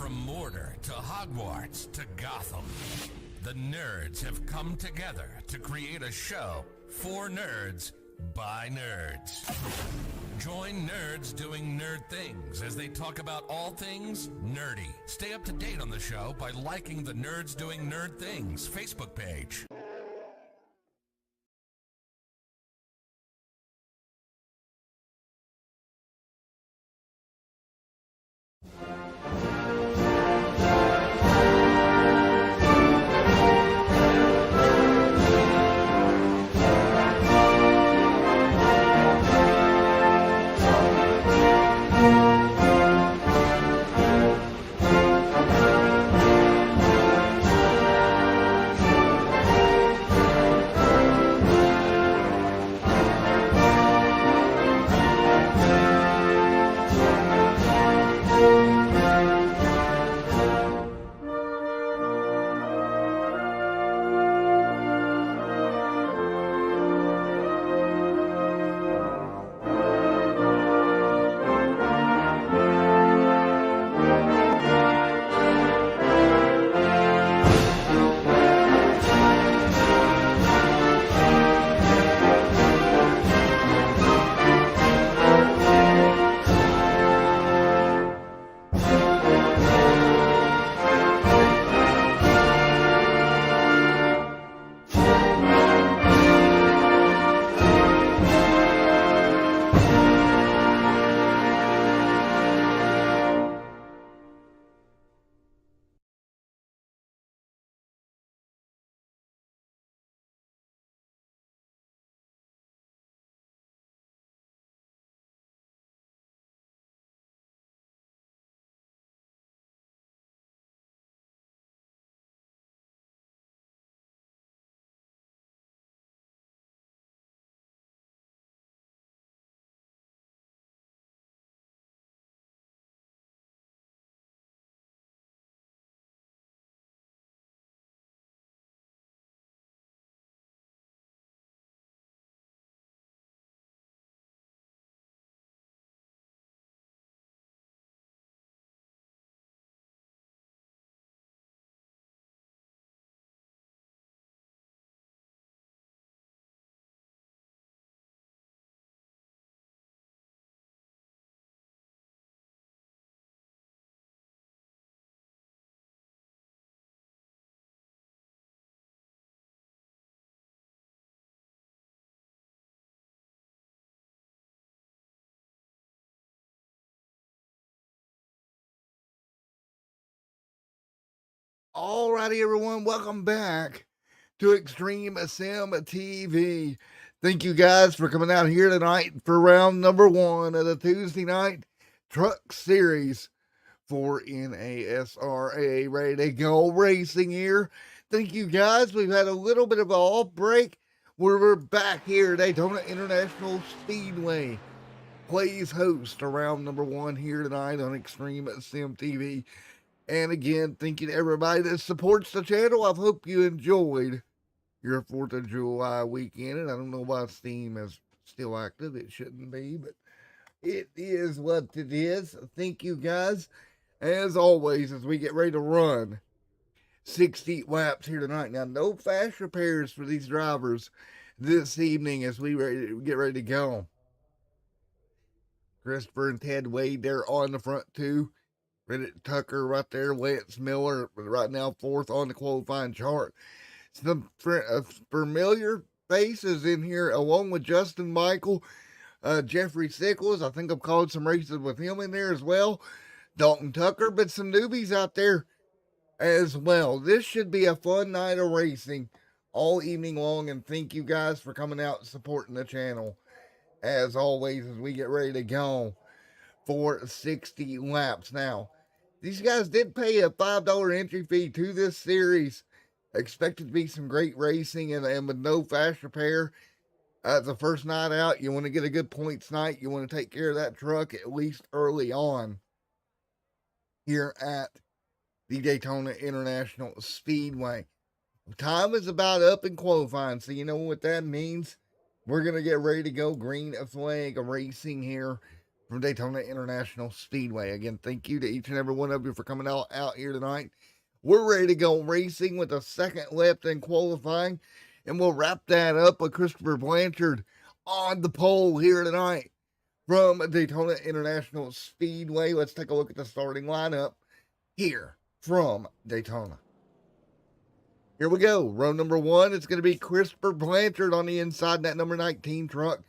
From Mordor to Hogwarts to Gotham, the nerds have come together to create a show for nerds by nerds. Join nerds doing nerd things as they talk about all things nerdy. Stay up to date on the show by liking the Nerds Doing Nerd Things Facebook page. Alrighty, everyone, welcome back to Extreme Sim TV. Thank you guys for coming out here tonight for round number 1 of the Tuesday night truck series for NASRA Ready to Go Racing here. Thank you guys. We've had a little bit of an off break. We're back here at Daytona International Speedway. Plays host around number 1 here tonight on Extreme Sim TV. And again, thank you to everybody that supports the channel. I hope you enjoyed your 4th of July weekend. And I don't know why Steam is still active. It shouldn't be, but it is what it is. Thank you guys. As always, as we get ready to run 60 laps here tonight. Now, no fast repairs for these drivers this evening as we get ready to go. Christopher and Ted Wade, they're on the front too. Reddit Tucker right there, Lance Miller right now 4th on the qualifying chart. Some familiar faces in here along with Justin Michael, Jeffrey Sickles. I think I've called some races with him in there as well. Dalton Tucker, but some newbies out there as well. This should be a fun night of racing all evening long, and thank you guys for coming out and supporting the channel as always as we get ready to go for 60 laps. Now, these guys did pay a $5 entry fee to this series. Expected to be some great racing and with no fast repair. The first night out, you want to get a good points night. You want to take care of that truck at least early on here at the Daytona International Speedway. Time is about up in qualifying, so you know what that means. We're going to get ready to go green flag racing here from Daytona International Speedway. Again, thank you to each and every one of you for coming out here tonight. We're ready to go racing with a second left in qualifying, and we'll wrap that up with Christopher Blanchard on the pole here tonight from Daytona International Speedway. Let's take a look at the starting lineup here from Daytona. Here we go. Row number one, it's going to be Christopher Blanchard on the inside, that number 19 truck.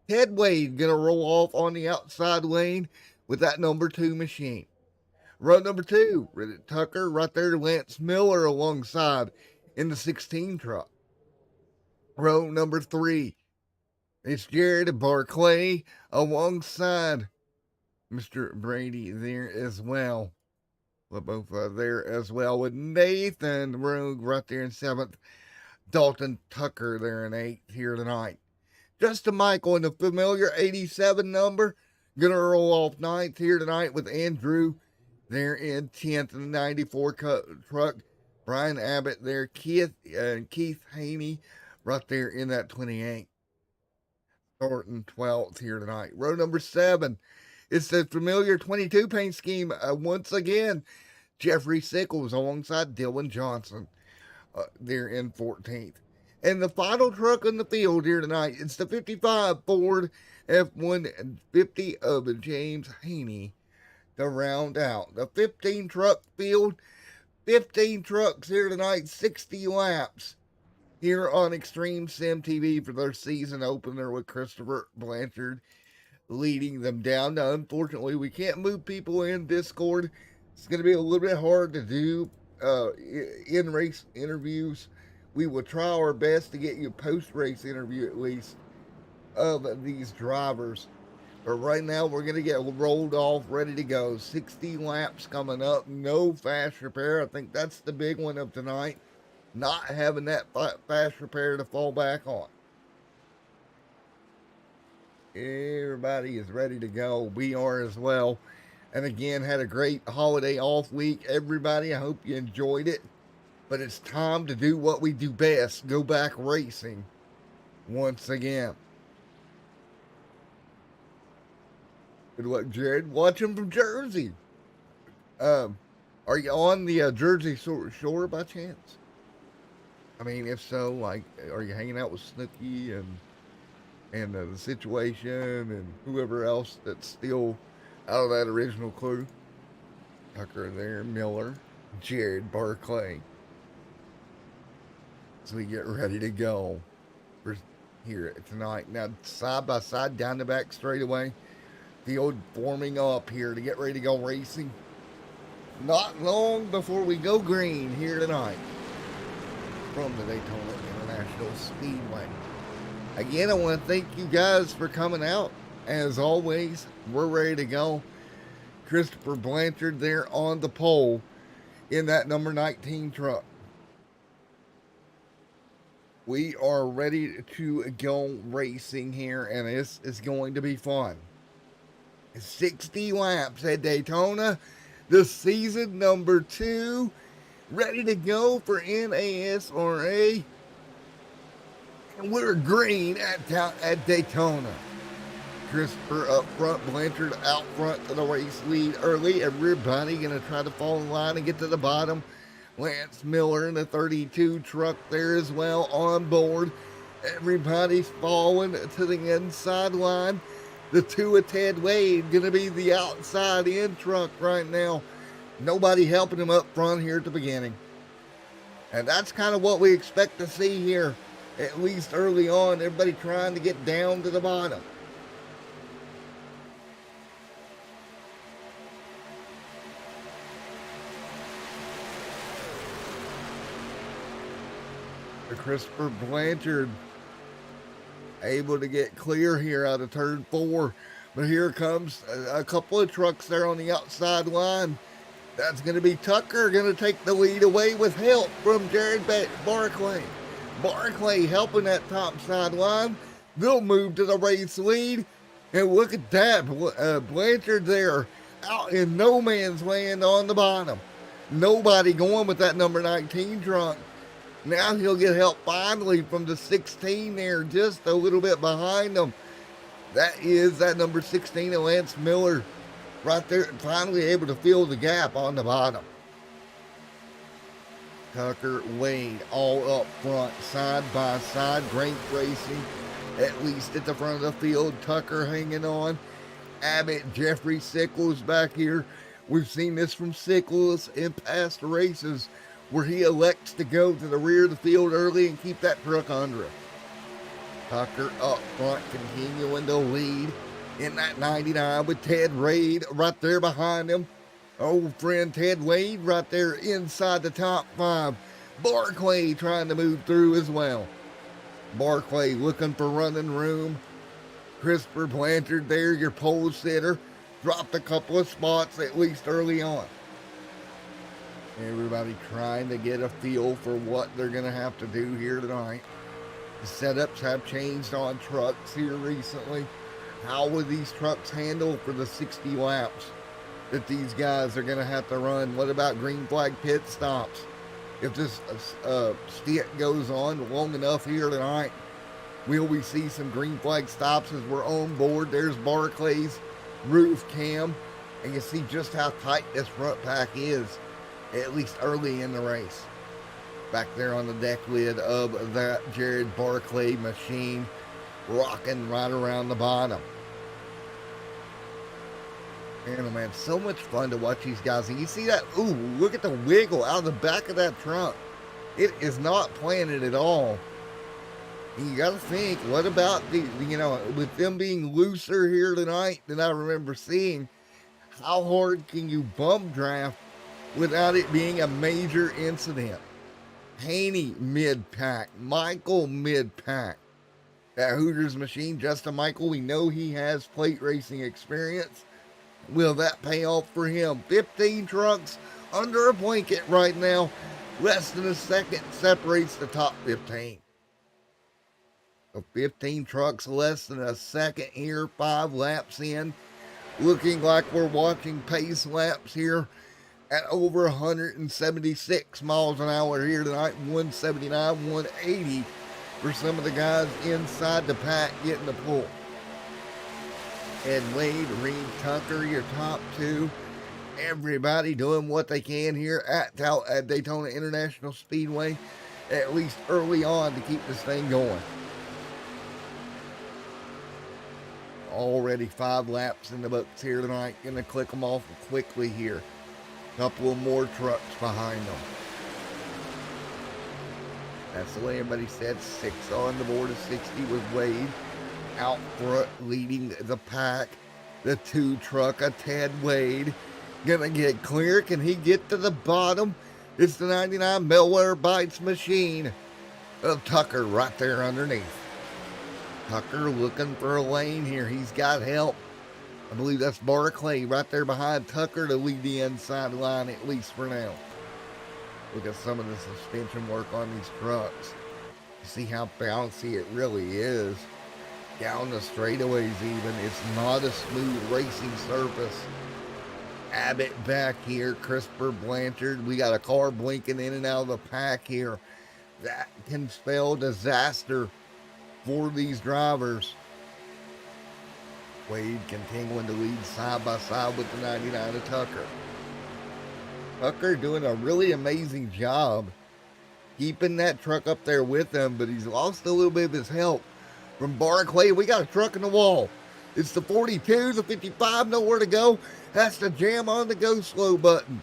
Ted Wade going to roll off on the outside lane with that number 2 machine. Row number 2, Reddit Tucker right there, Lance Miller alongside in the 16 truck. Row number 3, it's Jared Barclay alongside Mr. Brady there as well. We're both there as well with Nathan Rogue right there in 7th. Dalton Tucker there in 8th here tonight. Justin Michael in the familiar 87 number. Going to roll off 9th here tonight with Andrew there in 10th in the 94 truck. Brian Abbott there. Keith Haney right there in that 28. Starting 12th here tonight. Row number 7. It's the familiar 22 paint scheme once again. Jeffrey Sickles alongside Dylan Johnson there in 14th. And the final truck in the field here tonight, it's the 55 Ford F-150 of James Haney to round out the 15 truck field. 15 trucks here tonight, 60 laps here on Extreme Sim TV for their season opener with Christopher Blanchard leading them down. Now, unfortunately, we can't move people in Discord. It's going to be a little bit hard to do in-race interviews. We will try our best to get you a post-race interview at least of these drivers. But right now, we're going to get rolled off, ready to go. 60 laps coming up, no fast repair. I think that's the big one of tonight. Not having that fast repair to fall back on. Everybody is ready to go. We are as well. And again, had a great holiday off week. Everybody, I hope you enjoyed it. But it's time to do what we do best. Go back racing once again. Good luck, Jared. Watching from Jersey. Are you on the Jersey shore by chance? I mean, if so, like, are you hanging out with Snooki and the situation and whoever else that's still out of that original crew? Tucker there, Miller, Jared Barclay. So we get ready to go for here tonight. Now, side by side, down the back straightaway, field forming up here to get ready to go racing. Not long before we go green here tonight from the Daytona International Speedway. Again, I want to thank you guys for coming out. As always, we're ready to go. Christopher Blanchard there on the pole in that number 19 truck. We are ready to go racing here, and this is going to be fun. 60 laps at Daytona, the season number 2, ready to go for NASRA. And we're green at Daytona. Christopher up front, Blanchard out front to the race lead early. Everybody going to try to fall in line and get to the bottom. Lance Miller in the 32 truck there as well on board. Everybody's falling to the inside line. The 2 of Ted Wade going to be the outside in truck right now. Nobody helping him up front here at the beginning. And that's kind of what we expect to see here, at least early on. Everybody trying to get down to the bottom. Christopher Blanchard able to get clear here out of turn 4. But here comes a couple of trucks there on the outside line. That's going to be Tucker going to take the lead away with help from Jared Barclay. Barclay helping that top side line. They'll move to the race lead. And look at that. Blanchard there out in no man's land on the bottom. Nobody going with that number 19 truck. Now he'll get help finally from the 16 there, just a little bit behind him. That is that number 16 of Lance Miller right there, finally able to fill the gap on the bottom. Tucker, Wade, all up front, side by side. Great racing, at least at the front of the field. Tucker hanging on. Abbott, Jeffrey Sickles back here. We've seen this from Sickles in past races where he elects to go to the rear of the field early and keep that truck under him. Tucker up front, continuing to lead in that 99 with Ted Wade right there behind him. Old friend Ted Wade right there inside the top 5. Barclay trying to move through as well. Barclay looking for running room. Christopher Blanchard there, your pole sitter, dropped a couple of spots at least early on. Everybody trying to get a feel for what they're going to have to do here tonight. The setups have changed on trucks here recently. How will these trucks handle for the 60 laps that these guys are going to have to run? What about green flag pit stops? If this stint goes on long enough here tonight, will we see some green flag stops as we're on board? There's Barclay's roof cam, and you see just how tight this front pack is, at least early in the race. Back there on the deck lid of that Jared Barclay machine, rocking right around the bottom. And man, so much fun to watch these guys. And you see that, ooh, look at the wiggle out of the back of that trunk. It is not planted at all. And you got to think, what about the, with them being looser here tonight than I remember seeing, how hard can you bump draft without it being a major incident? Haney mid-pack, Michael mid-pack. That Hooters machine, Justin Michael, we know he has plate racing experience. Will that pay off for him? 15 trucks under a blanket right now. Less than a second separates the top 15. So 15 trucks, less than a second here, 5 laps in. Looking like we're watching pace laps here at over 176 miles an hour here tonight. 179, 180 for some of the guys inside the pack getting the pull. Ed Wade, Reed Tucker, your top 2. Everybody doing what they can here at Daytona International Speedway, at least early on, to keep this thing going. Already 5 laps in the books here tonight. Gonna click them off quickly here. Couple of more trucks behind them. That's the way everybody said. 6 on the board of 60 with Wade out front leading the pack. The 2 truck of Ted Wade gonna get clear. Can he get to the bottom? It's the 99 Bellware Bites machine of Tucker right there underneath. Tucker looking for a lane here. He's got help. I believe that's Barclay right there behind Tucker to lead the inside line, at least for now. Look at some of the suspension work on these trucks. You see how bouncy it really is. Down the straightaways even. It's not a smooth racing surface. Abbott back here. Christopher Blanchard. We got a car blinking in and out of the pack here. That can spell disaster for these drivers. Wade continuing to lead side by side with the 99 of Tucker. Tucker doing a really amazing job keeping that truck up there with him, but he's lost a little bit of his help from Barclay. We got a truck in the wall. It's the 42, the 55, nowhere to go. Has to jam on the go slow button.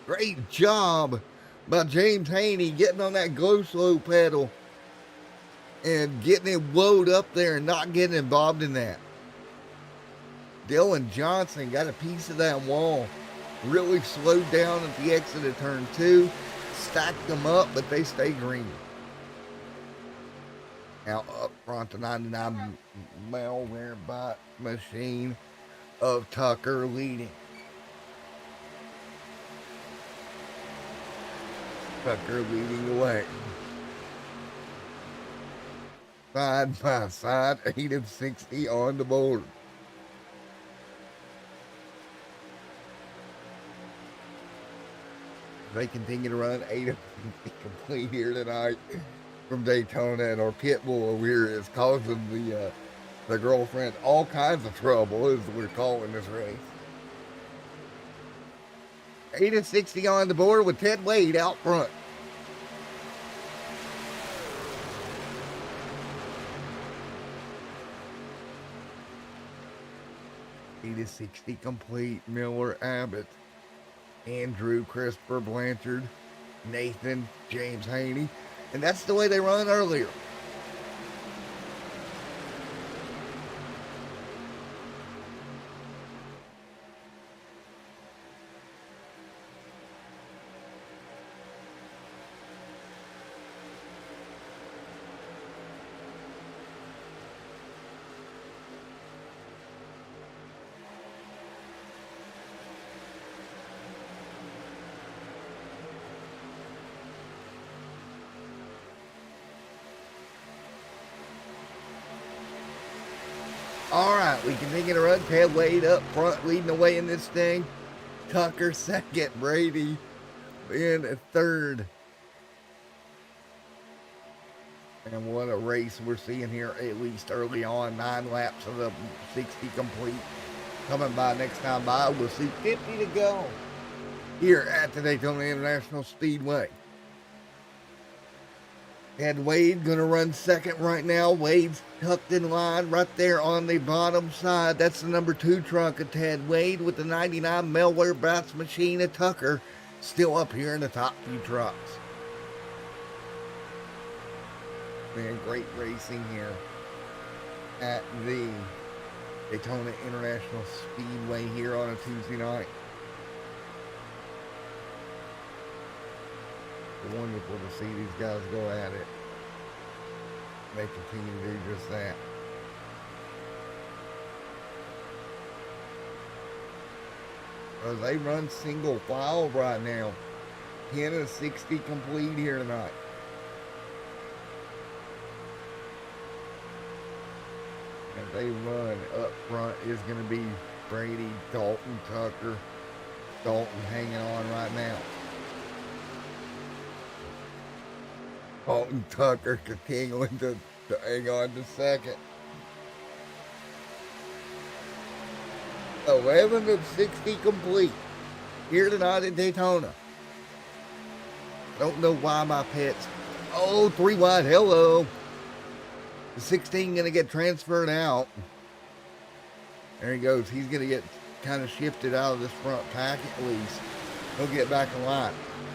Great job by James Haney getting on that go slow pedal and getting it loaded up there and not getting involved in that. Dylan Johnson got a piece of that wall. Really slowed down at the exit of turn 2. Stacked them up, but they stay green. Now up front, the 99 Malware Bot machine of Tucker leading. Tucker leading the way. Side by side, 8 of 60 on the board. They continue to run 8 of 50 complete here tonight from Daytona, and our pit bull over here is causing the girlfriend all kinds of trouble, as we're calling this race. 8-60 on the board with Ted Wade out front. To 60 complete. Miller, Abbott, Andrew, Christopher Blanchard, Nathan, James Haney. And that's the way they run earlier. All right, we continue to run. Ted Wade up front, leading the way in this thing. Tucker second, Brady in third. And what a race we're seeing here, at least early on. 9 laps of the 60 complete. Coming by next time by, we'll see 50 to go here at the Daytona International Speedway. Ted Wade going to run second right now. Wade's tucked in line right there on the bottom side. That's the number 2 truck of Ted Wade with the 99 Melware Brass Machine of Tucker still up here in the top few trucks. Man, great racing here at the Daytona International Speedway here on a Tuesday night. Wonderful to see these guys go at it. They continue to do just that. As they run single file right now. 10-60 complete here tonight. And they run up front is going to be Brady, Dalton, Tucker. Dalton hanging on right now. Dalton, Tucker continuing to hang on to second. 11-60 complete here tonight in Daytona. Don't know why my pets. Oh, 3 wide. Hello. The 16 going to get transferred out. There he goes. He's going to get kind of shifted out of this front pack at least. He'll get back in line.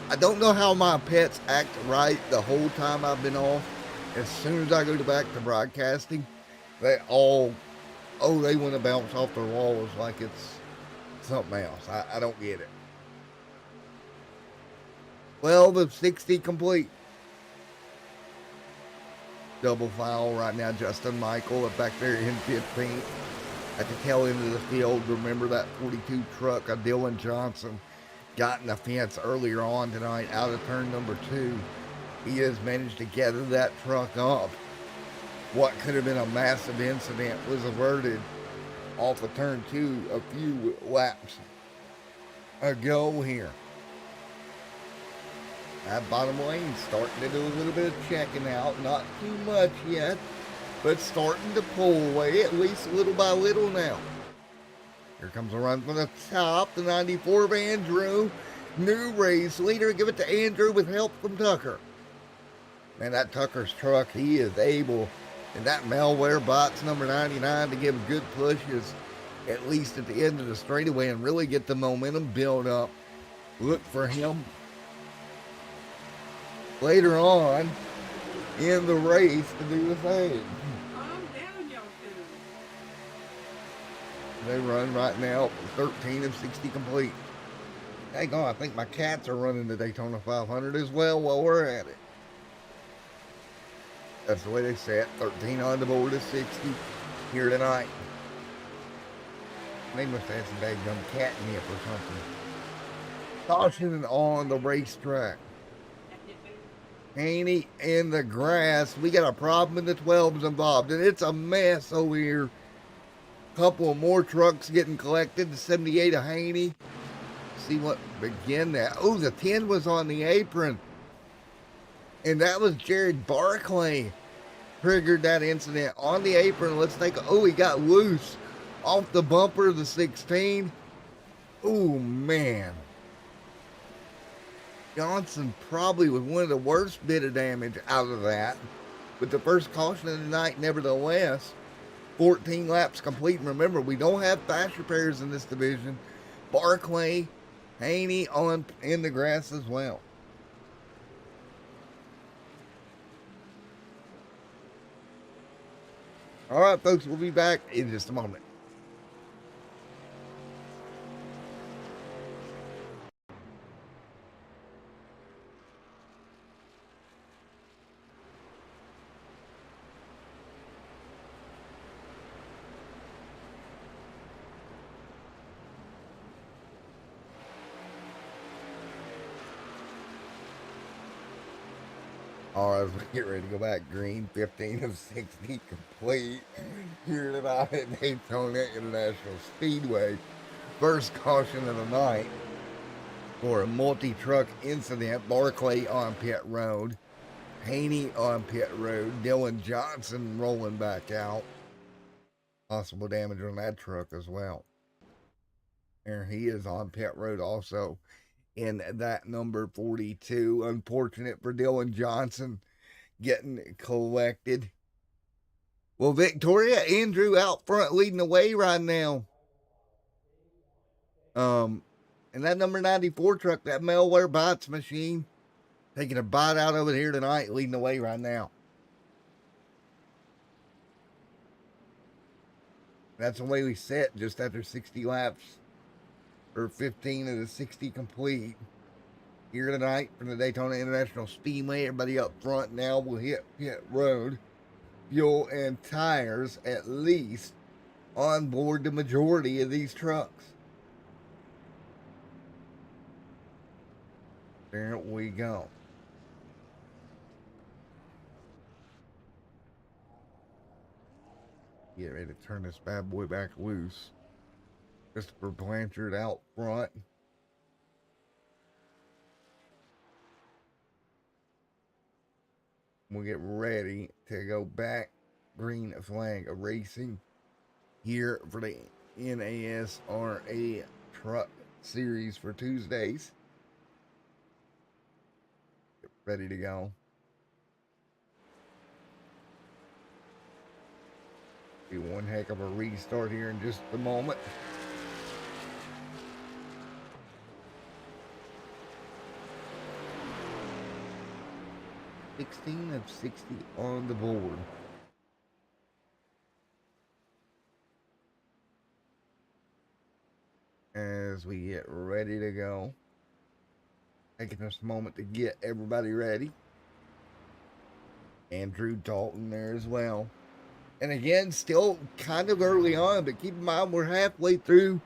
I don't know how my pets act right the whole time I've been off. As soon as I go back to broadcasting, they all, they want to bounce off their walls like it's something else. I don't get it. 12-60 complete. Double foul right now. Justin Michael up back there in 15th at the tail end of the field. Remember that 42 truck of Dylan Johnson got in the fence earlier on tonight out of turn number 2. He has managed to gather that truck up. What could have been a massive incident was averted off of turn 2 a few laps ago here. That bottom lane starting to do a little bit of checking out. Not too much yet, but starting to pull away at least little by little now. Here comes a run from the top, the 94 of Andrew. New race leader, give it to Andrew with help from Tucker. Man, that Tucker's truck, he is able, and that Melware box number 99 to give good pushes, at least at the end of the straightaway, and really get the momentum build up. Look for him later on in the race to do the same. They run right now 13-60 complete. Hang on, I think my cats are running the Daytona 500 as well while we're at it. That's the way they set. 13 on the board of 60 here tonight. They must have some daggum catnip or something. Caution on the racetrack. Haney in the grass. We got a problem in the 12s involved, and it's a mess over here. Couple of more trucks getting collected. The 78 of Haney. See what begin that. Oh, the 10 was on the apron. And that was Jared Barclay triggered that incident on the apron. Let's take oh, he got loose off the bumper of the 16. Oh, man. Johnson probably with one of the worst bit of damage out of that. With the first caution of the night, nevertheless. 14 laps complete. And remember, we don't have fast repairs in this division. Barclay, Haney in the grass as well. All right, folks, we'll be back in just a moment. All right, as we get ready to go back, green 15 of 60 complete here tonight at Daytona International Speedway. First caution of the night for a multi-truck incident. Barclay on pit road, Haney on pit road, Dylan Johnson rolling back out. Possible damage on that truck as well. And he is on pit road also in that number 42. Unfortunate for Dylan Johnson getting collected. Well, Victoria Andrew out front leading the way right now. And that number 94 truck, that Malware Bites machine, taking a bite out of it here tonight, leading the way right now. That's the way we set just after 60 laps. Or 15 of the 60 complete here tonight from the Daytona International Speedway. Everybody up front now will hit pit road. Fuel and tires at least on board the majority of these trucks. There we go. Get ready to turn this bad boy back loose. Christopher Blanchard out front. We'll get ready to go back. Green flag racing here for the NASRA truck series for Tuesdays. Get ready to go. Be one heck of a restart here in just a moment. (16 of 60 on the board. As we get ready to go. Taking this moment to get everybody ready. Andrew Dalton there as well. And again, still kind of early on, but keep in mind we're halfway through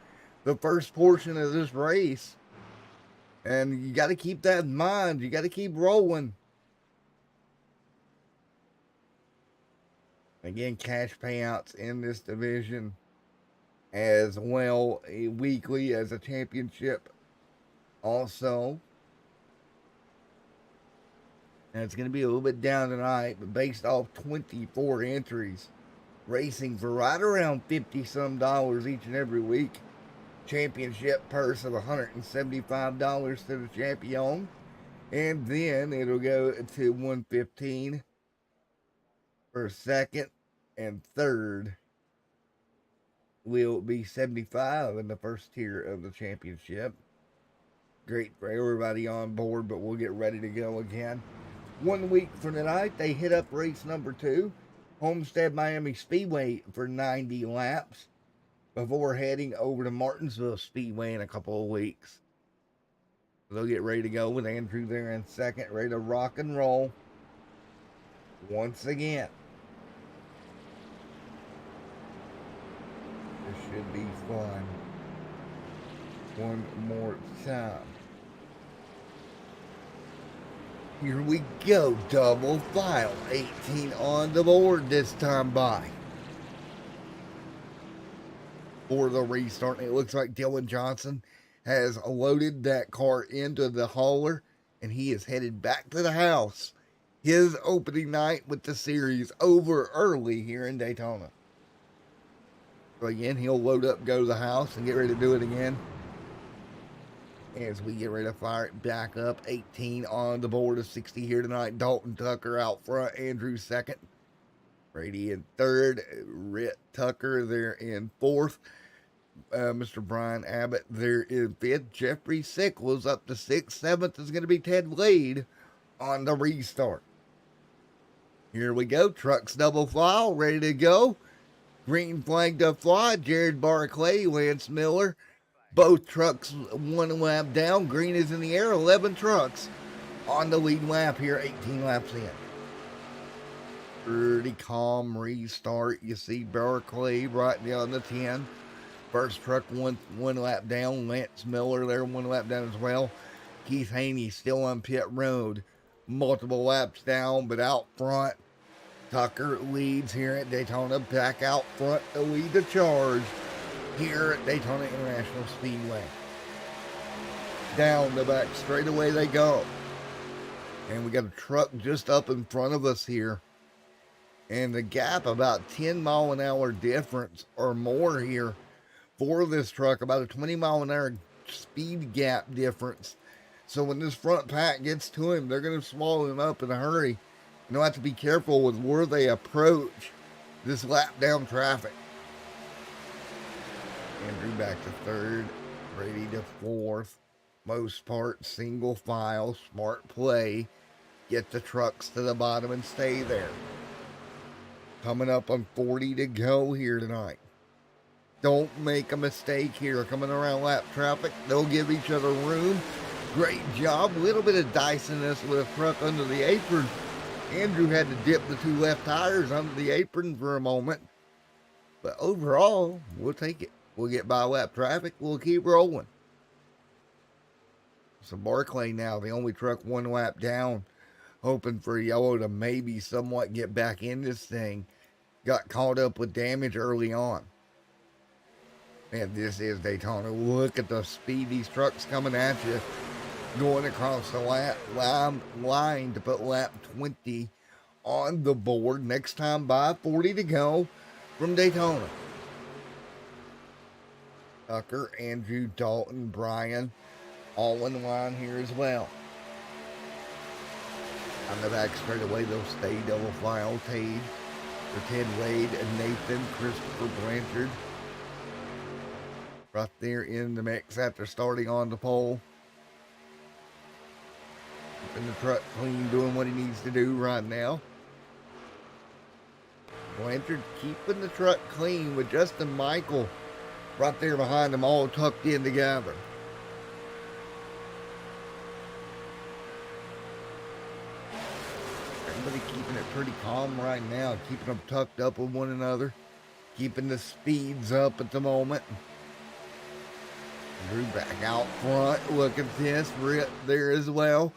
the first portion of this race. And you got to keep that in mind. You got to keep rolling. Again, cash payouts in this division as well, weekly as a championship also. And it's going to be a little bit down tonight, but based off 24 entries, racing for right around 50-some dollars each and every week. Championship purse of $175 to the champion. And then it'll go to $115 for second and third. Will be $75 in the first tier of the championship. Great for everybody on board, but we'll get ready to go again. 1 week from tonight, they hit up race number 2, Homestead Miami Speedway for 90 laps before heading over to Martinsville Speedway in a couple of weeks. They'll get ready to go with Andrew there in second, ready to rock and roll once again. This should be fun. One more time. Here we go, double file, 18 on the board this time by. For the restart, it looks like Dylan Johnson has loaded that car into the hauler, and he is headed back to the house his opening night with the series over early here in Daytona. So again, he'll load up, go to the house, and get ready to do it again. As we get ready to fire it back up, 18 on the board of 60 here tonight. Dalton Tucker out front, Andrew second. Brady in third, Rhett Tucker there in fourth. Mr. Brian Abbott there in fifth. Jeffrey Sickles up to sixth. Seventh is going to be Ted Wade on the restart. Here we go. Trucks double file, ready to go. Green flag to fly. Jared Barclay, Lance Miller. Both trucks one lap down. Green is in the air. 11 trucks on the lead lap here, 18 laps in. Pretty calm restart. You see Barclay right down the 10. First truck one lap down. Lance Miller there 1 lap down as well. Keith Haney still on pit road. Multiple laps down, but out front. Tucker leads here at Daytona. Back out front to lead the charge here at Daytona International Speedway. Down the back straightaway they go. And we got a truck just up in front of us here. And the gap about 10 mile an hour difference or more here for this truck. About a 20 mile an hour speed gap difference. So when this front pack gets to him, they're going to swallow him up in a hurry. And they'll have to be careful with where they approach this lap down traffic. Andrew back to third, Brady to fourth. Most part single file, smart play. Get the trucks to the bottom and stay there. Coming up on 40 to go here tonight. Don't make a mistake here. Coming around lap traffic, they'll give each other room. Great job. A little bit of diciness with a truck under the apron. Andrew had to dip the 2 left tires under the apron for a moment. But overall, we'll take it. We'll get by lap traffic. We'll keep rolling. So Barclay now, the only truck 1 lap down, hoping for yellow to maybe somewhat get back in this thing. Got caught up with damage early on. And this is Daytona. Look at the speed these trucks coming at you. Going across the line to put lap 20 on the board. Next time by, 40 to go from Daytona. Tucker, Andrew, Dalton, Brian, all in line here as well. On the back straightaway, they'll stay double file. Tage for Ted Wade and Nathan, Christopher Blanchard. Right there in the mix after starting on the pole. Keeping the truck clean, doing what he needs to do right now. Blanchard keeping the truck clean with Justin Michael right there behind them, all tucked in together. Everybody keeping it pretty calm right now, keeping them tucked up with one another, keeping the speeds up at the moment. Drew back out front. Look at this, Rip there as well.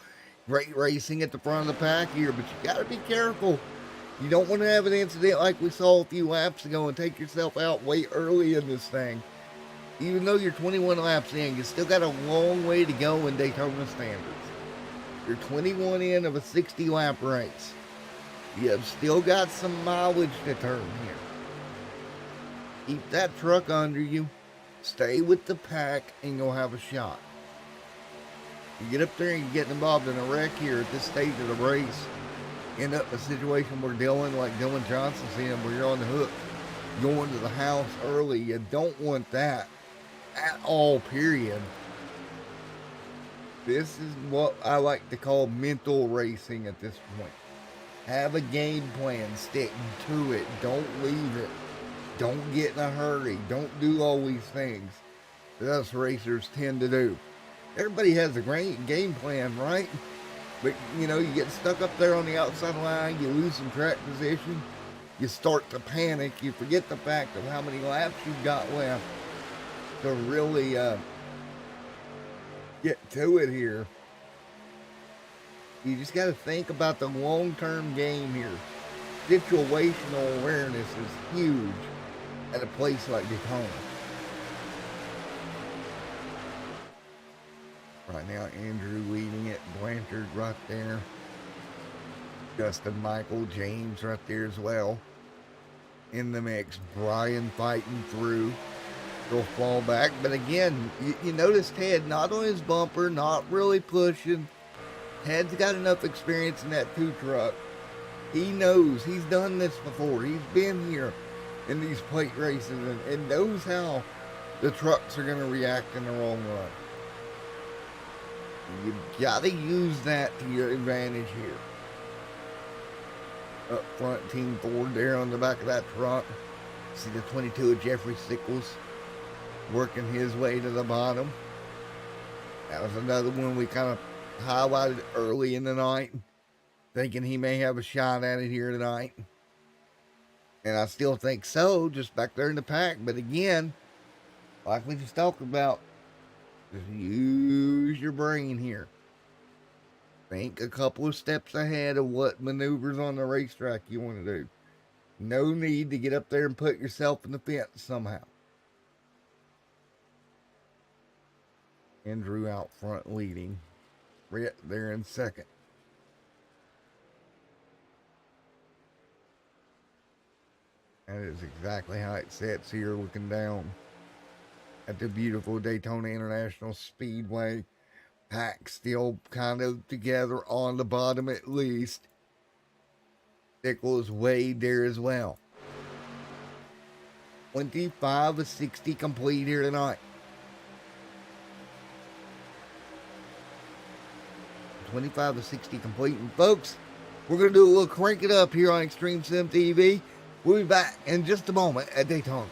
Great racing at the front of the pack here, but you got to be careful. You don't want to have an incident like we saw a few laps ago and take yourself out way early in this thing. Even though you're 21 laps in, you still got a long way to go in Daytona standards. You're 21 in of a 60 lap race. You have still got some mileage to turn here. Keep that truck under you. Stay with the pack and you'll have a shot. You get up there and you get involved in a wreck here at this stage of the race. End up in a situation where Dylan Johnson's in, where you're on the hook going to the house early. You don't want that at all, period. This is what I like to call mental racing at this point. Have a game plan, stick to it, don't leave it. Don't get in a hurry. Don't do all these things that us racers tend to do. Everybody has a great game plan, right? But, you know, you get stuck up there on the outside line, you lose some track position, you start to panic, you forget the fact of how many laps you've got left to really get to it here. You just got to think about the long-term game here. Situational awareness is huge at a place like Daytona. Right now, Andrew leading it. Blanchard right there. Justin Michael James right there as well in the mix. Brian fighting through. He'll fall back. But again, you notice Ted not on his bumper, not really pushing. Ted's got enough experience in that 2 truck. He knows. He's done this before. He's been here in these plate races and knows how the trucks are going to react in the long run. You got to use that to your advantage here. Up front, Team Ford there on the back of that truck. See the 22 of Jeffrey Sickles working his way to the bottom. That was another one we kind of highlighted early in the night, thinking he may have a shot at it here tonight. And I still think so, just back there in the pack. But again, like we just talked about, just use your brain here. Think a couple of steps ahead of what maneuvers on the racetrack you want to do. No need to get up there and put yourself in the fence somehow. Andrew out front leading. Brett there in second. That is exactly how it sets here, looking down at the beautiful Daytona International Speedway. Pack still kind of together on the bottom at least. Sickles Wade there as well. 25 of 60 complete here tonight. 25 of 60 complete. And folks, we're going to do a little crank it up here on Extreme Sim TV. We'll be back in just a moment at Daytona.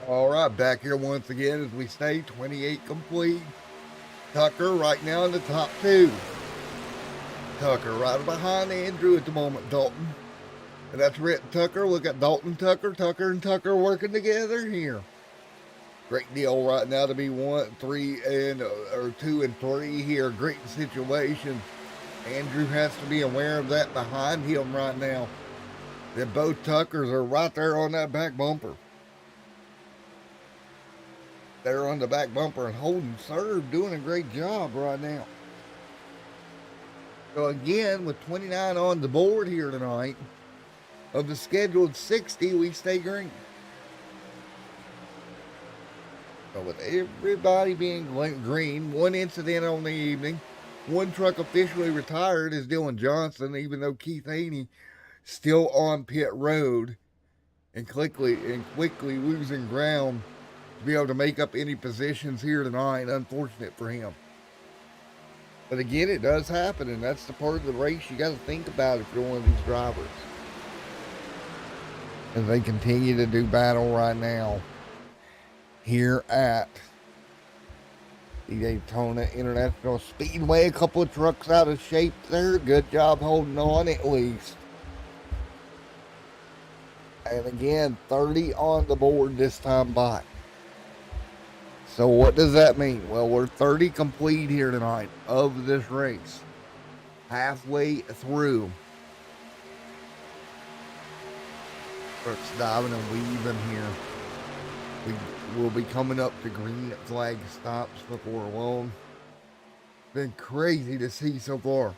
All right, back here once again as we stay 28 complete. Tucker right now in the top 2. Tucker right behind Andrew at the moment, Dalton. And that's Rhett Tucker. Look at Dalton Tucker. Tucker and Tucker working together here. Great deal right now to be 2 and 3 here. Great situation. Andrew has to be aware of that behind him right now. That both Tuckers are right there on that back bumper. They're on the back bumper and holding serve, doing a great job right now. So again, with 29 on the board here tonight, of the scheduled 60, we stay green. So with everybody being green, one incident on the evening, one truck officially retired is Dylan Johnson, even though Keith Haney still on pit road and quickly losing ground to be able to make up any positions here tonight. Unfortunate for him. But again, it does happen, and that's the part of the race you got to think about if you're one of these drivers. As they continue to do battle right now here at the Daytona International Speedway. A couple of trucks out of shape there. Good job holding on at least. And again, 30 on the board this time by. So what does that mean? Well, we're 30 complete here tonight of this race. Halfway through. Starts diving and weaving here. We will be coming up to green flag stops before long. Been crazy to see so far.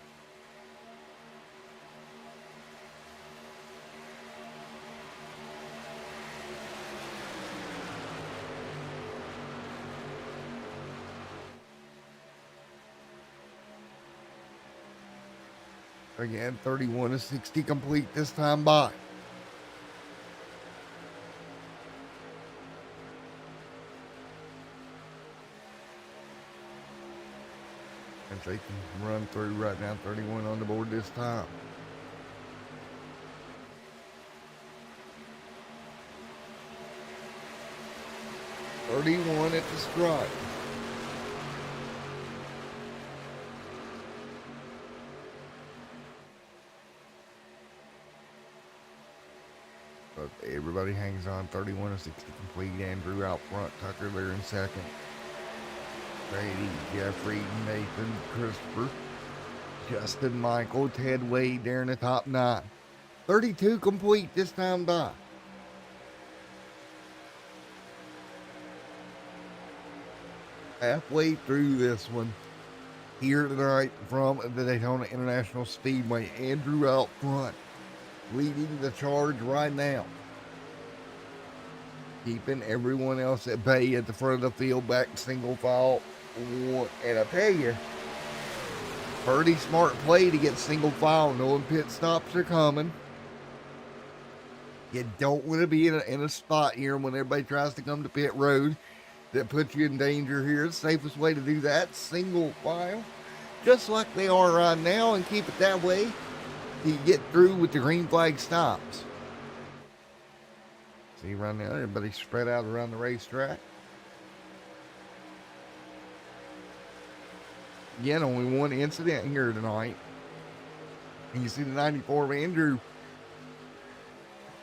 Again, 31 to 60 complete this time by. And they can run through right now. 31 on the board this time. .31 at the stripe. But everybody hangs on. 31 to 60 complete. Andrew out front. Tucker there in second. Brady, Jeffrey, Nathan, Christopher, Justin, Michael, Ted Wade there in the top 9. 32 complete this time by. Halfway through this one here tonight from the Daytona International Speedway. Andrew out front, leading the charge right now. Keeping everyone else at bay at the front of the field, back single file. And I tell you, pretty smart play to get single file, knowing pit stops are coming. You don't want to be in a spot here when everybody tries to come to pit road that puts you in danger here. The safest way to do that, single file, just like they are right now, and keep it that way till you get through with the green flag stops. See right now, everybody's spread out around the racetrack. Again, only one incident here tonight. And you see the 94 of Andrew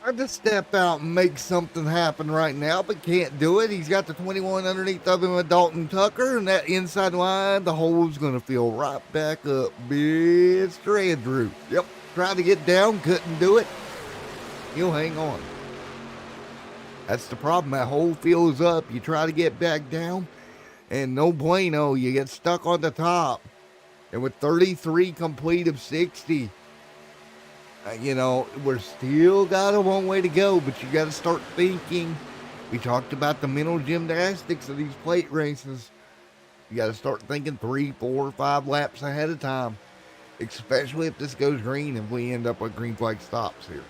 trying to step out and make something happen right now, but can't do it. He's got the 21 underneath of him with Dalton Tucker, and that inside line, the hole's going to fill right back up. Mr. Andrew. Yep, tried to get down, couldn't do it. He'll hang on. That's the problem. That hole fills up. You try to get back down, and no bueno, you get stuck on the top. And with 33 complete of 60, we're still got a long way to go, but you got to start thinking. We talked about the mental gymnastics of these plate races. You got to start thinking 3, 4, 5 laps ahead of time, especially if this goes green and we end up with green flag stops here.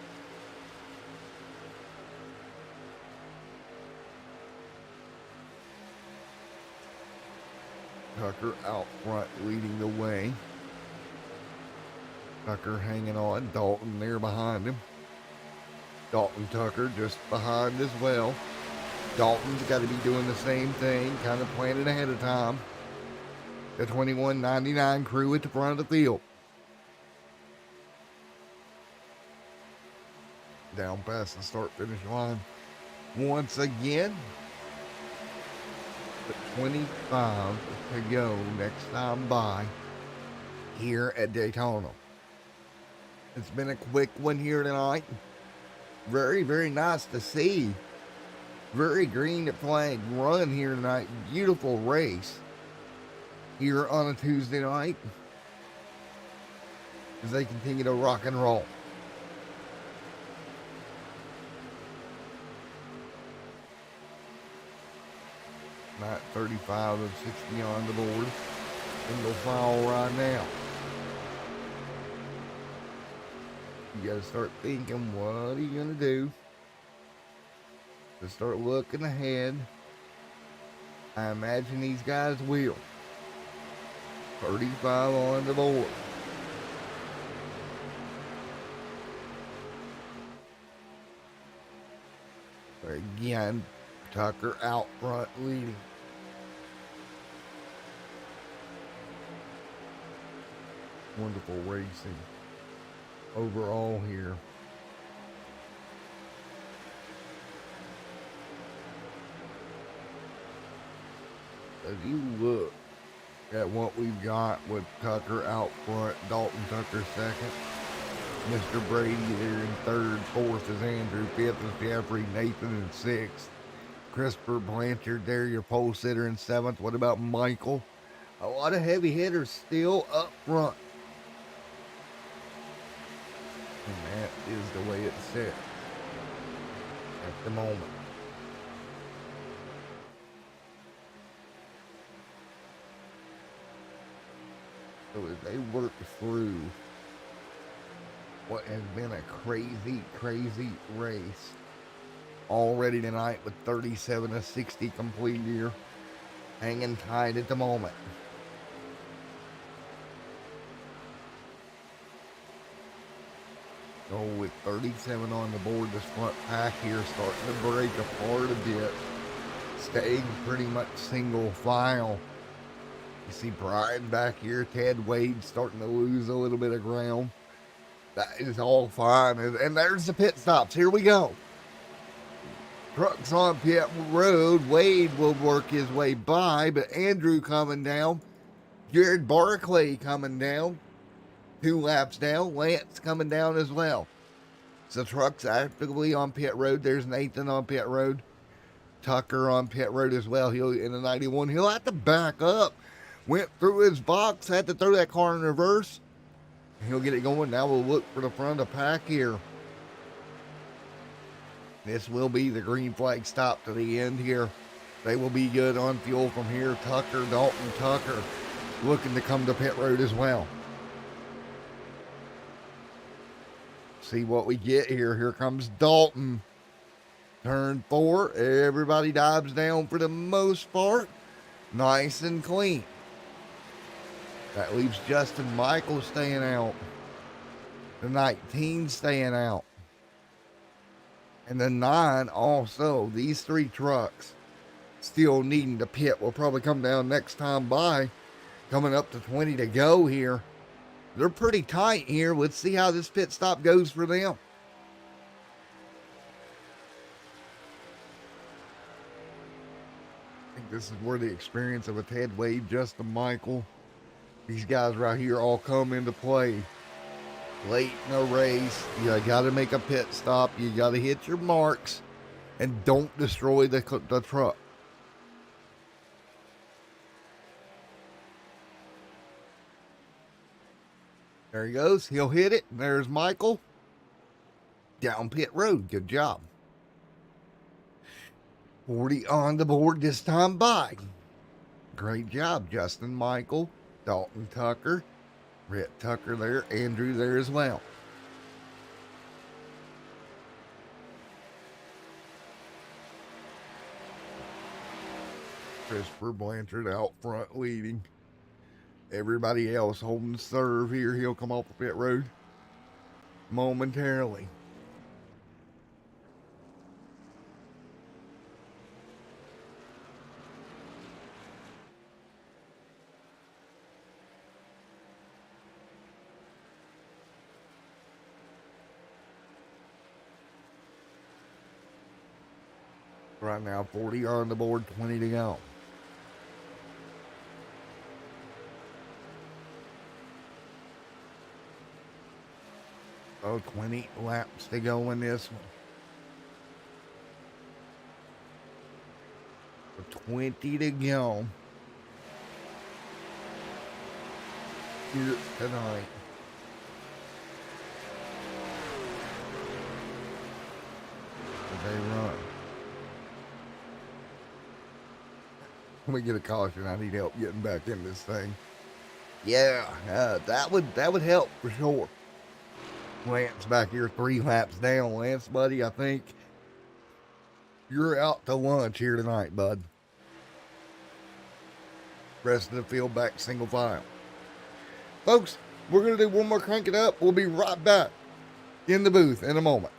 Tucker out front leading the way. Tucker hanging on. Dalton there behind him. Dalton Tucker just behind as well. Dalton's got to be doing the same thing, kind of planning ahead of time. The 2199 crew at the front of the field. Down past the start-finish line once again. 25 to go next time by here at Daytona. It's been a quick one here tonight. Very, very nice to see. Very green flag run here tonight. Beautiful race here on a Tuesday night. as they continue to rock and roll. Not 35 of 60 on the board. Single file right now. You gotta start thinking, what are you gonna do? To start looking ahead. I imagine these guys will. 35 on the board. Again, Tucker out front leading. Wonderful racing overall here. As you look at what we've got with Tucker out front, Dalton Tucker second, Mr. Brady there in third, fourth is Andrew, fifth is Jeffrey, Nathan in sixth, Christopher Blanchard there, your pole sitter in seventh. What about Michael? A lot of heavy hitters still up front. And that is the way it's set at the moment. So as they work through what has been a crazy race already tonight with 37 of 60 complete here, hanging tight at the moment. So with 37 on the board, this front pack here starting to break apart a bit, staying pretty much single file. You see Brian back here, Ted Wade starting to lose a little bit of ground. That is all fine. And there's the pit stops. Here we go. Trucks on pit road. Wade will work his way by, but Andrew coming down. Jared Barclay coming down. 2 laps down. Lance coming down as well. So trucks actively on pit road. There's Nathan on pit road. Tucker on pit road as well. He'll in the 91. He'll have to back up. Went through his box. Had to throw that car in reverse. He'll get it going. Now we'll look for the front of the pack here. This will be the green flag stop to the end here. They will be good on fuel from here. Tucker, Dalton Tucker, looking to come to pit road as well. See what we get here. Here comes Dalton. Turn 4. Everybody dives down for the most part. Nice and clean. That leaves Justin Michael staying out. The 19 staying out. And the 9 also. These 3 trucks still needing to pit. Will probably come down next time by. Coming up to 20 to go here. They're pretty tight here. Let's see how this pit stop goes for them. I think this is where the experience of a Ted Wade, Justin Michael, these guys right here all come into play. Late in a race, you got to make a pit stop. You got to hit your marks and don't destroy the truck. There he goes. He'll hit it. There's Michael. Down pit road. Good job. 40 on the board this time by. Great job, Justin Michael, Dalton Tucker, Rhett Tucker there, Andrew there as well. Christopher Blanchard out front leading. Everybody else holding serve here. He'll come off the pit road momentarily. Right now, 40 on the board, 20 to go. Oh, 20 laps to go in this one. 20 to go here tonight. They run. Let me get a caution. I need help getting back in this thing. Yeah, that would help for sure. Lance back here 3 laps down. Lance, buddy, I think you're out to lunch here tonight, bud. Rest of the field back single file. Folks, we're going to do one more crank it up. We'll be right back in the booth in a moment.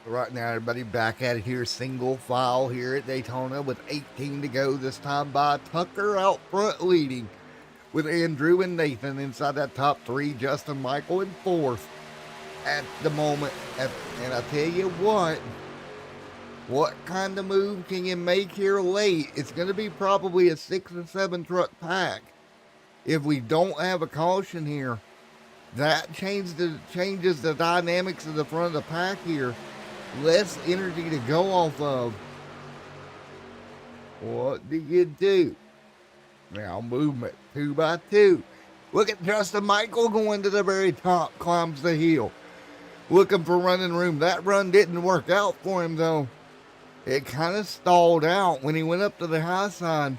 Right now, everybody back at it here, single file here at Daytona with 18 to go this time by Tucker out front leading with Andrew and Nathan inside that top 3, Justin Michael in 4th at the moment. And I tell you what kind of move can you make here late? It's going to be probably a 6 or 7 truck pack. If we don't have a caution here, that changes the dynamics of the front of the pack here. Less energy to go off of. What do you do? Now movement 2 by 2. Look at Justin Michael going to the very top, climbs the hill. Looking for running room. That run didn't work out for him though. It kind of stalled out when he went up to the high side.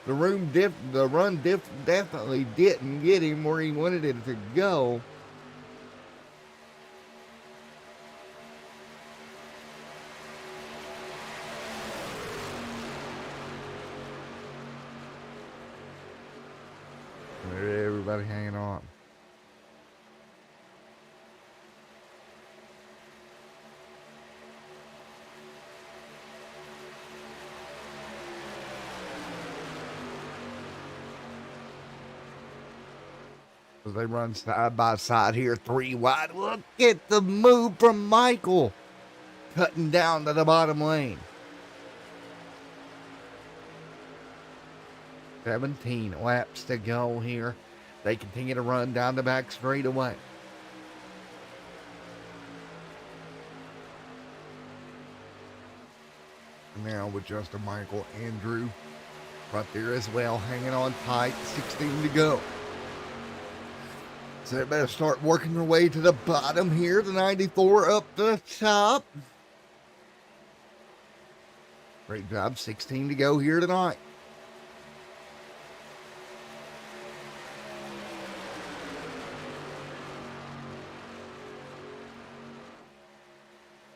The run definitely didn't get him where he wanted it to go. Everybody hanging on. As they run side by side here, 3 wide. Look at the move from Michael. Cutting down to the bottom lane. 17 laps to go here. They continue to run down the back straightaway. Now with Justin Michael, Andrew right there as well, hanging on tight, 16 to go. So they better start working their way to the bottom here. The 94 up to the top. Great job, 16 to go here tonight.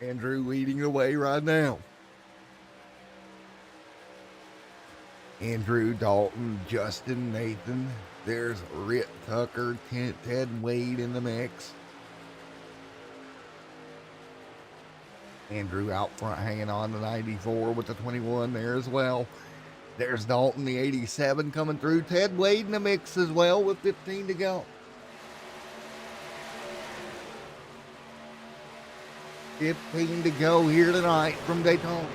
Andrew leading the way right now. Andrew, Dalton, Justin, Nathan. There's Rick Tucker, Ted Wade in the mix. Andrew out front hanging on to 94 with the 21 there as well. There's Dalton, the 87 coming through. Ted Wade in the mix as well with 15 to go. 15 to go here tonight from Daytona.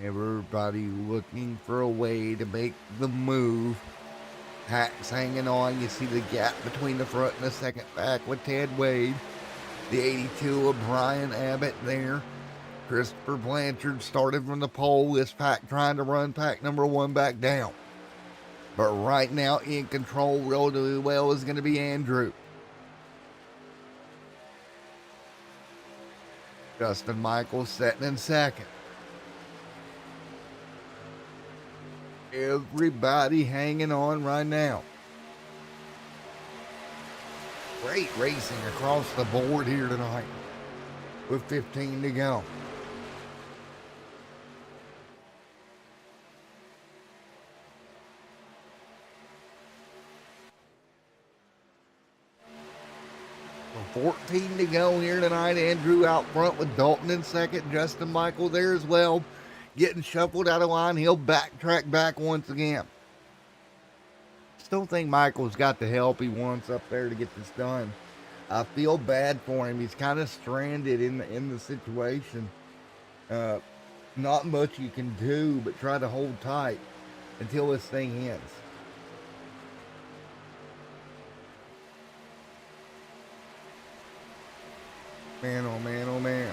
Everybody looking for a way to make the move. Hacks hanging on. You see the gap between the front and the second pack with Ted Wade. The 82 of Brian Abbott there. Christopher Blanchard started from the pole. This pack trying to run pack number 1 back down. But right now in control relatively well is going to be Andrew. Justin Michaels sitting in second. Everybody hanging on right now. Great racing across the board here tonight with 15 to go. 14 to go here tonight. Andrew out front with Dalton in second. Justin Michael there as well. Getting shuffled out of line. He'll backtrack back once again. Still think Michael's got the help he wants up there to get this done. I feel bad for him. He's kind of stranded in the situation. Not much you can do but try to hold tight until this thing ends. Man, oh man, oh man.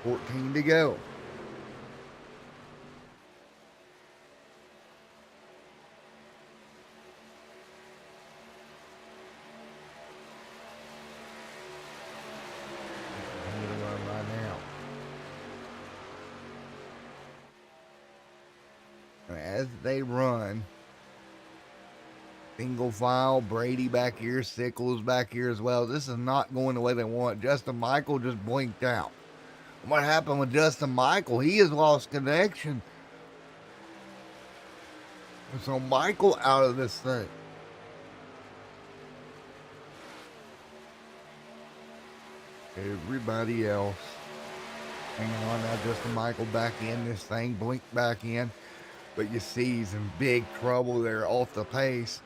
14 to go. As they run, single file, Brady back here, Sickles back here as well. This is not going the way they want. Justin Michael just blinked out. What happened with Justin Michael? He has lost connection. So Michael out of this thing. Everybody else. Hang on now, Justin Michael back in this thing, blinked back in. But you see he's in big trouble there off the pace.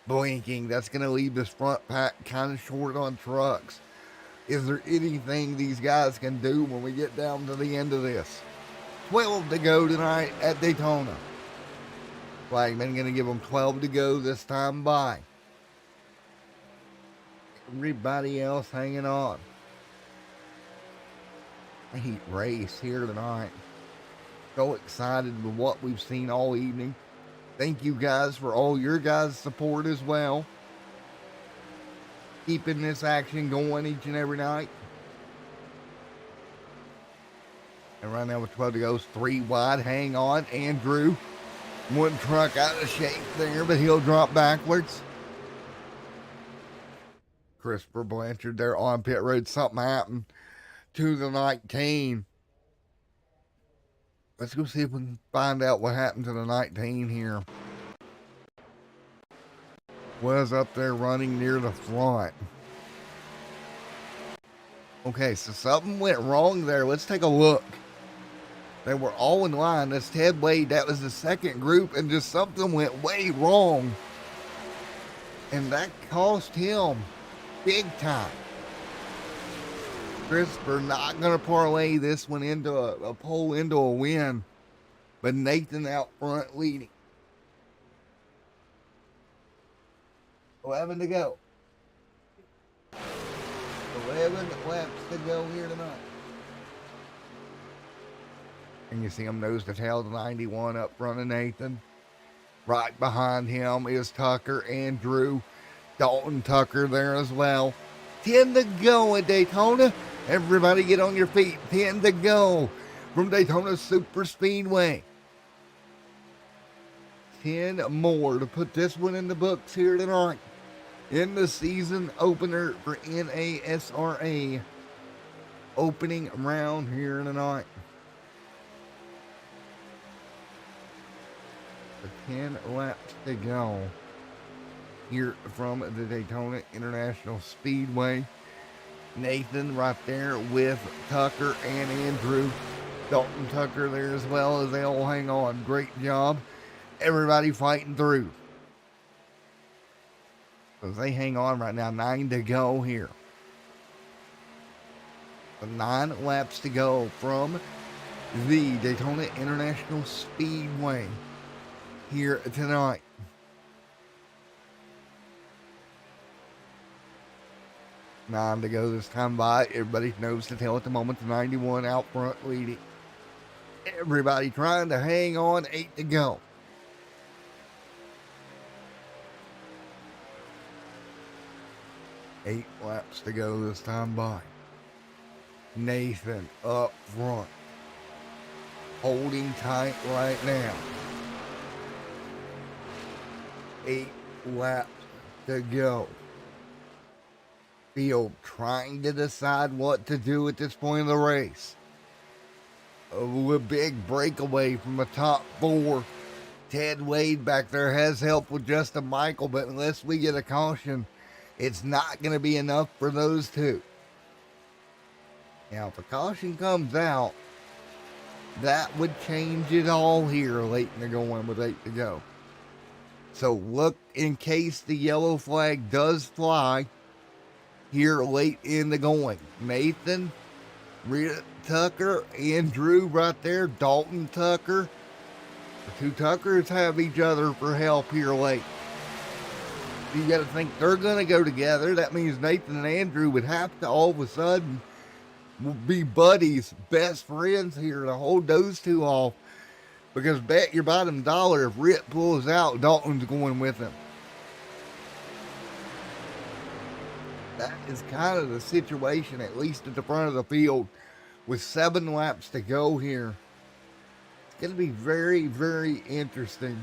Blinking, that's going to leave this front pack kind of short on trucks. Is there anything these guys can do when we get down to the end of this? 12 to go tonight at Daytona. Flagman going to give them 12 to go this time by. Everybody else hanging on. A heat race here tonight. So excited with what we've seen all evening. Thank you guys for all your guys' support as well. Keeping this action going each and every night. And right now with 12 to go, 3 wide. Hang on, Andrew. One truck out of shape there, but he'll drop backwards. Christopher Blanchard there on pit road. Something happened to the 19. Let's go see if we can find out what happened to the 19 here. Was up there running near the front. Okay, so something went wrong there. Let's take a look. They were all in line. That's Ted Wade. That was the second group, and just something went way wrong. And that cost him big time. Christopher not going to parlay this one into a pole, into a win. But Nathan out front leading. 11 to go. 11 laps to go here tonight. And you see him nose to tail to 91 up front of Nathan. Right behind him is Tucker, Andrew, Dalton Tucker there as well. 10 to go at Daytona. Everybody get on your feet. 10 to go from Daytona Super Speedway. 10 more to put this one in the books here tonight. In the season opener for NASRA. Opening round here tonight. 10 laps to go here from the Daytona International Speedway. Nathan right there with Tucker and Andrew. Dalton Tucker there as well as they all hang on. Great job. Everybody fighting through. So they hang on right now. 9 to go here. So 9 laps to go from the Daytona International Speedway here tonight. Nine to go this time by. Everybody knows to tell at the moment. The 91 out front leading. Everybody trying to hang on. 8 to go. Eight laps to go this time by. Nathan up front. Holding tight right now. 8 laps to go. Field trying to decide what to do at this point of the race. A big breakaway from the top 4. Ted Wade back there has help with Justin Michael, but unless we get a caution, it's not going to be enough for those two. Now, if a caution comes out, that would change it all here late in the going with 8 to go. So look in case the yellow flag does fly here late in the going. Nathan, Rita Tucker, Andrew right there, Dalton Tucker. The two Tuckers have each other for help here late. You got to think they're going to go together. That means Nathan and Andrew would have to all of a sudden be buddies, best friends here to hold those two off. Because bet your bottom dollar if Rit pulls out, Dalton's going with him. That is kind of the situation, at least at the front of the field, with 7 laps to go here. It's going to be very, very interesting.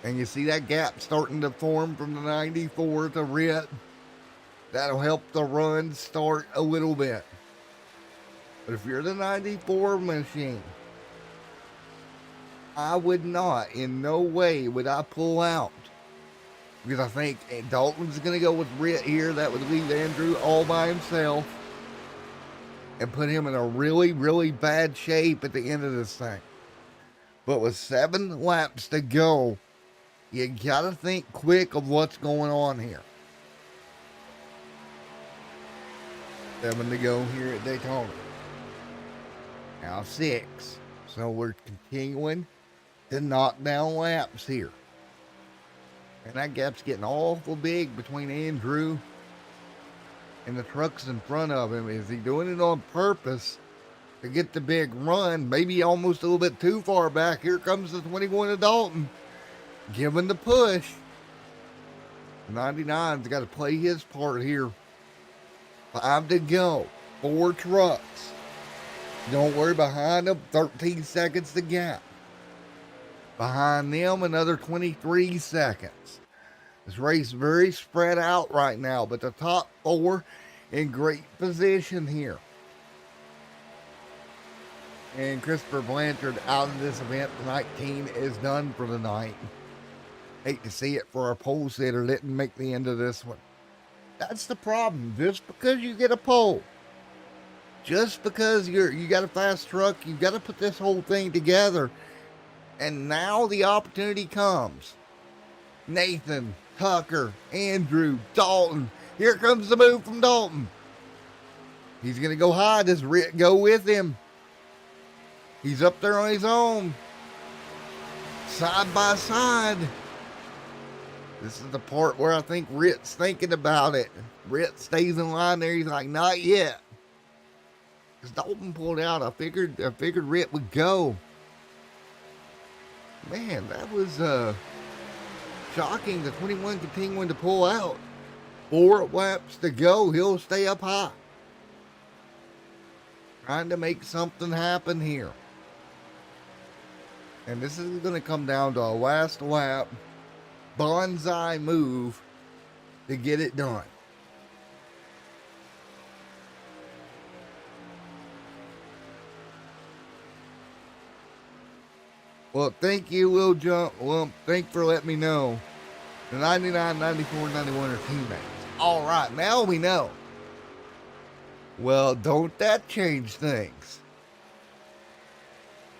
And you see that gap starting to form from the 94 to Rit. That'll help the run start a little bit. But if you're the 94 machine, I would not, in no way would I pull out. Because I think Dalton's going to go with Rit here. That would leave Andrew all by himself. And put him in a really, really bad shape at the end of this thing. But with 7 laps to go, you got to think quick of what's going on here. 7 to go here at Daytona. Now 6. So we're continuing to knock down laps here. And that gap's getting awful big between Andrew and the trucks in front of him. Is he doing it on purpose to get the big run? Maybe almost a little bit too far back. Here comes the 21 of Dalton. Giving the push. 99's got to play his part here. 5 to go. 4 trucks. Don't worry, behind them, 13 seconds to gap. Behind them, another 23 seconds. This race very spread out right now, but the top 4 in great position here. And Christopher Blanchard out of this event. 19 is done for the night. Hate to see it for our pole sitter. Didn't make the end of this one. That's the problem. Just because you get a pole, just because you got a fast truck, you got to put this whole thing together. And now the opportunity comes. Nathan, Tucker, Andrew, Dalton. Here comes the move from Dalton. He's going to go high. Does Rit go with him? He's up there on his own. Side by side. This is the part where I think Rit's thinking about it. Rit stays in line there. He's like, not yet. Because Dalton pulled out. I figured Rit would go. Man, that was shocking. The 21 continuing to pull out. 4 laps to go. He'll stay up high. Trying to make something happen here. And this is going to come down to a last lap bonsai move to get it done. Well, thank you, Will Jump. Well, thanks for letting me know. The 99, 94, 91 are teammates. All right, now we know. Well, don't that change things?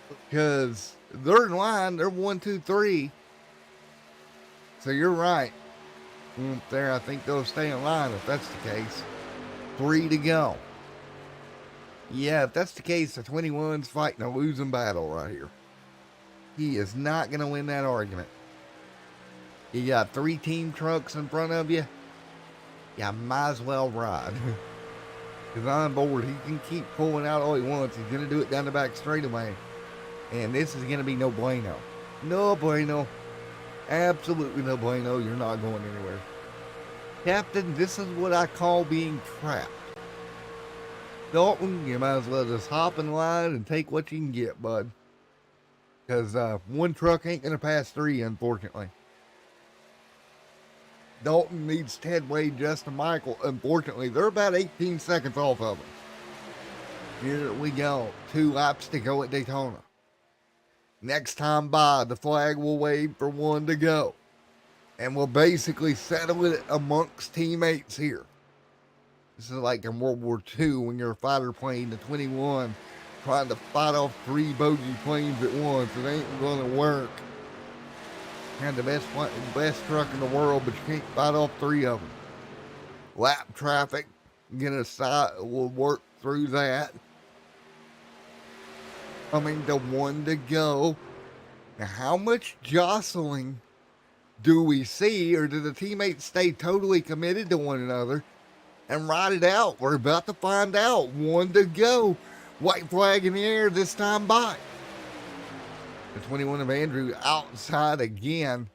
Because they're in line. They're 1, 2, 3. So you're right. There, I think they'll stay in line if that's the case. 3 to go. Yeah, if that's the case, the 21's fighting a losing battle right here. He is not going to win that argument. You got 3 team trucks in front of you. You might as well ride. Because on board, he can keep pulling out all he wants. He's going to do it down the back straightaway. And this is going to be no bueno. No bueno. Absolutely no bueno. You're not going anywhere. Captain, this is what I call being trapped. Dalton, you might as well just hop in line and take what you can get, bud. Because 1 truck ain't going to pass 3, unfortunately. Dalton needs Ted Wade, Justin Michael. Unfortunately, they're about 18 seconds off of him. Here we go. 2 laps to go at Daytona. Next time by, the flag will wave for one to go. And we'll basically settle it amongst teammates here. This is like in World War II when you're a fighter plane, the 21, trying to fight off 3 bogey planes at once. It ain't going to work. And the best truck in the world, but you can't fight off 3 of them. Lap traffic, we'll work through that. Coming to 1 to go. Now, how much jostling do we see, or do the teammates stay totally committed to one another and ride it out? We're about to find out. 1 to go. White flag in the air this time by. The 21 of Andrew outside again,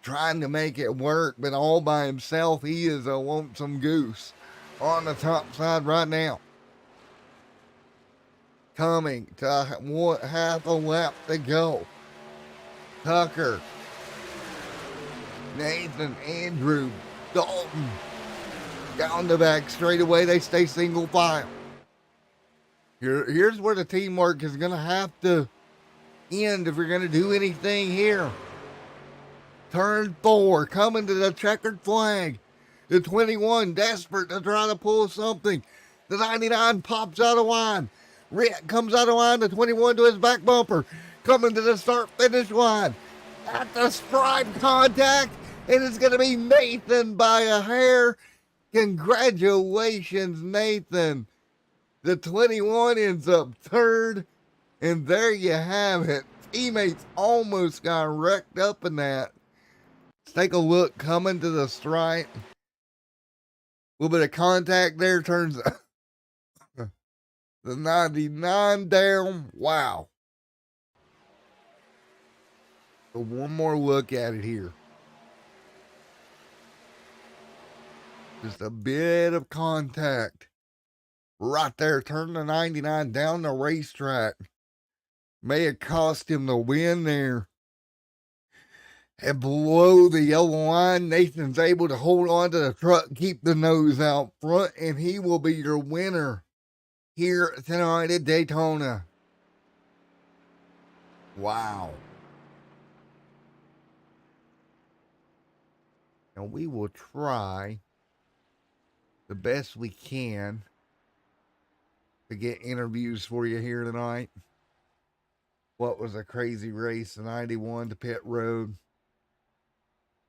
trying to make it work, but all by himself. He is a lonesome goose on the top side right now. Coming to half a lap to go. Tucker, Nathan, Andrew, Dalton, down the back straightaway. They stay single file. Here's where the teamwork is going to have to end if we're going to do anything here. Turn 4, coming to the checkered flag. The 21 desperate to try to pull something. The 99 pops out of line. Rick comes out of line. The 21 to his back bumper. Coming to the start-finish line. At the stripe contact. And it's going to be Nathan by a hair. Congratulations, Nathan. The 21 ends up third. And there you have it. Teammates almost got wrecked up in that. Let's take a look. Coming to the stripe. A little bit of contact there. Turns the 99 down. Wow. So one more look at it here. Just a bit of contact. Right there. Turn the 99 down the racetrack. May have cost him the win there. And below the yellow line, Nathan's able to hold on to the truck, keep the nose out front, and he will be your winner here tonight at Daytona. Wow. And we will try the best we can to get interviews for you here tonight. What was a crazy race, the 91 to pit road.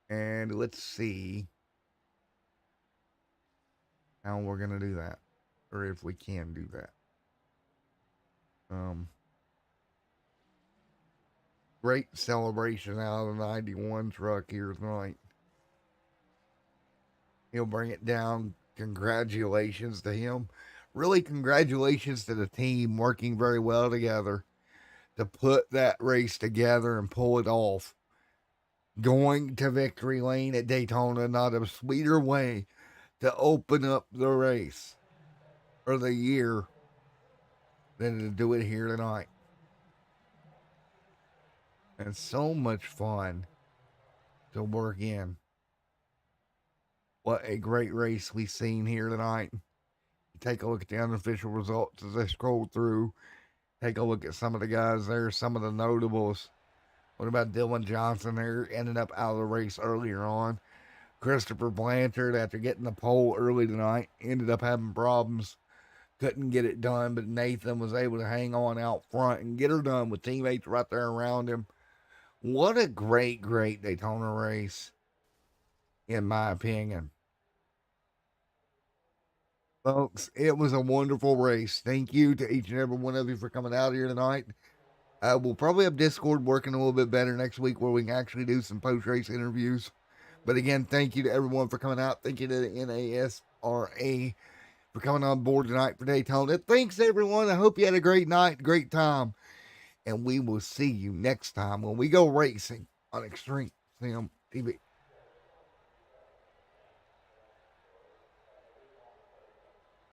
And let's see how we're going to do that, or if we can do that. Great celebration out of the 91 truck here tonight. He'll bring it down. Congratulations to him. Really, congratulations to the team working very well together to put that race together and pull it off. Going to victory lane at Daytona, not a sweeter way to open up the race or the year than to do it here tonight. And so much fun to work in. What a great race we've seen here tonight. Take a look at the unofficial results as I scroll through. Take a look at some of the guys there, some of the notables. What about Dylan Johnson there? Ended up out of the race earlier on. Christopher Blanchard, after getting the pole early tonight, ended up having problems. Couldn't get it done, but Nathan was able to hang on out front and get her done with teammates right there around him. What a great, great Daytona race, in my opinion. Folks, it was a wonderful race. Thank you to each and every one of you for coming out here tonight. We'll probably have Discord working a little bit better next week where we can actually do some post-race interviews. But again, thank you to everyone for coming out. Thank you to the NASRA for coming on board tonight for Daytona. Thanks, everyone. I hope you had a great night, great time. And we will see you next time when we go racing on Extreme Sim TV.